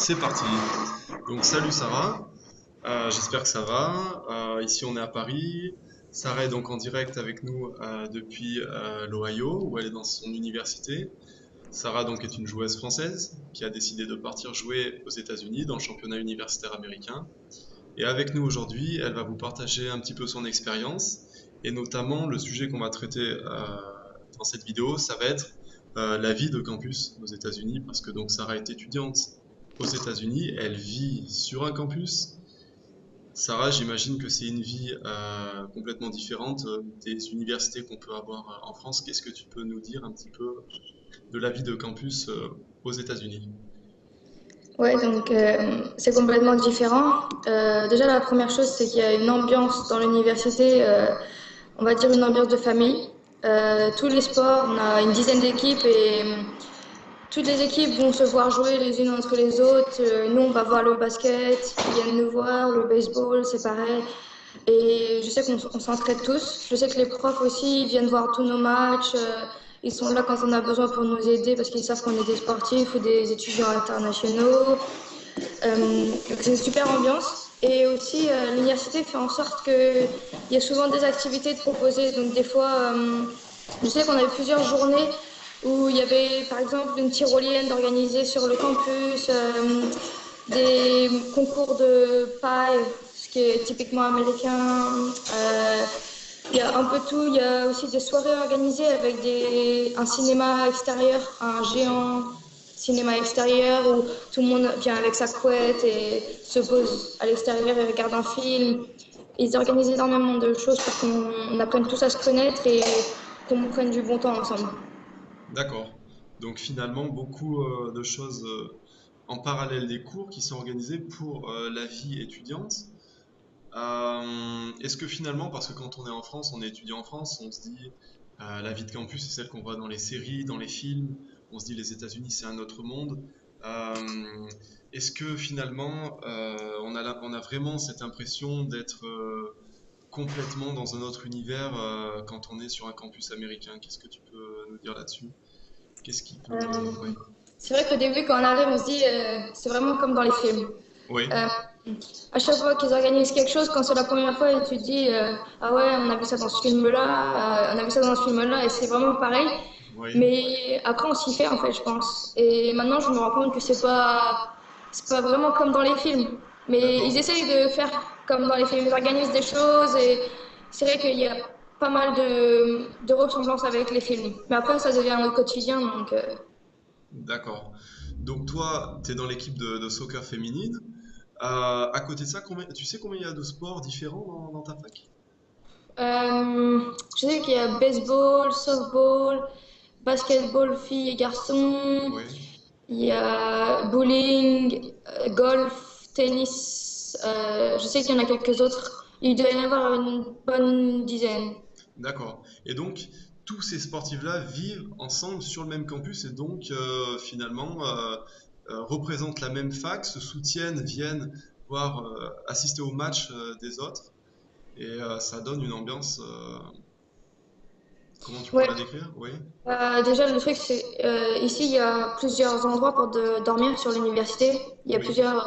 C'est parti. Donc salut Sarah. J'espère que ça va. Ici on est à Paris. Sarah est donc en direct avec nous depuis l'Ohio où elle est dans son université. Sarah donc est une joueuse française qui a décidé de partir jouer aux États-Unis dans le championnat universitaire américain. Et avec nous aujourd'hui, elle va vous partager un petit peu son expérience et notamment le sujet qu'on va traiter dans cette vidéo, ça va être la vie de campus aux États-Unis parce que donc Sarah est étudiante aux États-Unis, elle vit sur un campus. Sarah, j'imagine que c'est une vie complètement différente des universités qu'on peut avoir en France. Qu'est-ce que tu peux nous dire un petit peu de la vie de campus aux États-Unis? Ouais, donc c'est complètement différent. Déjà, la première chose, c'est qu'il y a une ambiance dans l'université, on va dire une ambiance de famille. Tous les sports, on a une dizaine d'équipes et toutes les équipes vont se voir jouer les unes entre les autres. Nous, on va voir le basket, ils viennent nous voir, le baseball, c'est pareil. Et je sais qu'on s'entraide tous. Je sais que les profs aussi ils viennent voir tous nos matchs. Ils sont là quand on a besoin pour nous aider parce qu'ils savent qu'on est des sportifs ou des étudiants internationaux. C'est une super ambiance. Et aussi, l'université fait en sorte qu'il y a souvent des activités de proposées. Donc, des fois, je sais qu'on avait plusieurs journées où il y avait, par exemple, une tyrolienne d'organiser sur le campus, des concours de paille, ce qui est typiquement américain. Il y a un peu tout. Il y a aussi des soirées organisées avec un cinéma extérieur, un géant cinéma extérieur où tout le monde vient avec sa couette et se pose à l'extérieur et regarde un film. Ils organisent énormément de choses pour qu'on apprenne tous à se connaître et qu'on prenne du bon temps ensemble. D'accord. Donc finalement, beaucoup de choses en parallèle des cours qui sont organisés pour la vie étudiante. Est-ce que finalement, parce que quand on est en France, on est étudiant en France, on se dit la vie de campus c'est celle qu'on voit dans les séries, dans les films, on se dit les États-Unis c'est un autre monde. Est-ce que finalement on a vraiment cette impression d'être complètement dans un autre univers quand on est sur un campus américain? Qu'est-ce que tu peux nous dire là-dessus? Qu'est-ce qui peut... ouais. C'est vrai qu'au début, quand on arrive, on se dit c'est vraiment comme dans les films. Oui, Euh, à chaque fois qu'ils organisent quelque chose, quand c'est la première fois, et tu te dis ah ouais, on a vu ça dans ce film-là, on a vu ça dans ce film-là, et c'est vraiment pareil. oui, Mais après, on s'y fait en fait, je pense. Et maintenant, je me rends compte que c'est pas vraiment comme dans les films. Mais ils d'accord. essayent de faire comme dans les films. Ils organisent des choses et c'est vrai qu'il y a pas mal de ressemblances avec les films. Mais après, ça devient notre quotidien, donc. D'accord. Donc toi, tu es dans l'équipe de soccer féminine. À côté de ça, tu sais combien il y a de sports différents dans ta fac? Je sais qu'il y a baseball, softball, basketball filles et garçons. Oui, Il y a bowling, golf, tennis. Je sais qu'il y en a quelques autres. Il doit y en avoir une bonne dizaine. d'accord. Et donc, tous ces sportifs-là vivent ensemble sur le même campus et donc finalement représentent la même fac, se soutiennent, viennent voir assister aux matchs des autres et ça donne une ambiance. Comment tu pourrais Ouais. la décrire? Oui, Déjà, le truc, c'est ici, il y a plusieurs endroits pour dormir sur l'université. Il y a oui, plusieurs,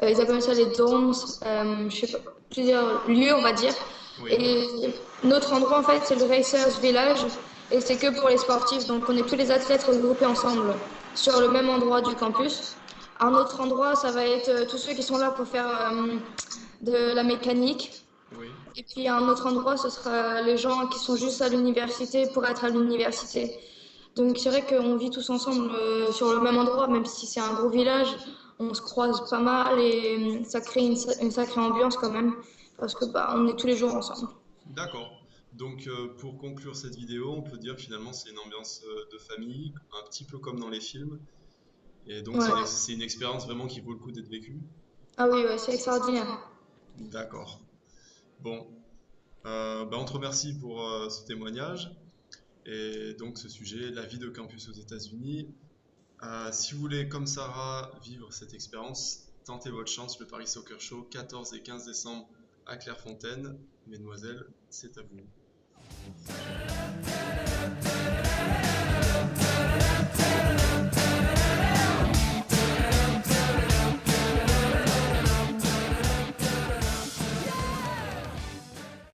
ils appellent ça les dorms, je sais pas, plusieurs lieux, on va dire. oui. Et notre endroit, en fait, c'est le Racers Village. Et c'est que pour les sportifs. Donc, on est tous les athlètes regroupés ensemble sur le même endroit du campus. Un autre endroit, ça va être tous ceux qui sont là pour faire de la mécanique. Oui, Et puis un autre endroit, ce sera les gens qui sont juste à l'université pour être à l'université. Donc c'est vrai qu'on vit tous ensemble sur le même endroit, même si c'est un gros village, on se croise pas mal et ça crée une sacrée ambiance quand même, parce que bah, on est tous les jours ensemble. d'accord. Donc pour conclure cette vidéo, on peut dire que finalement c'est une ambiance de famille, un petit peu comme dans les films. Et donc Ouais. c'est une expérience vraiment qui vaut le coup d'être vécue. Ah oui, ouais, c'est extraordinaire. D'accord. Bon, on te remercie pour ce témoignage et donc ce sujet, la vie de campus aux États-Unis. Si vous voulez, comme Sarah, vivre cette expérience, tentez votre chance, le Paris Soccer Show, 14 et 15 décembre à Clairefontaine. Mesdemoiselles, c'est à vous.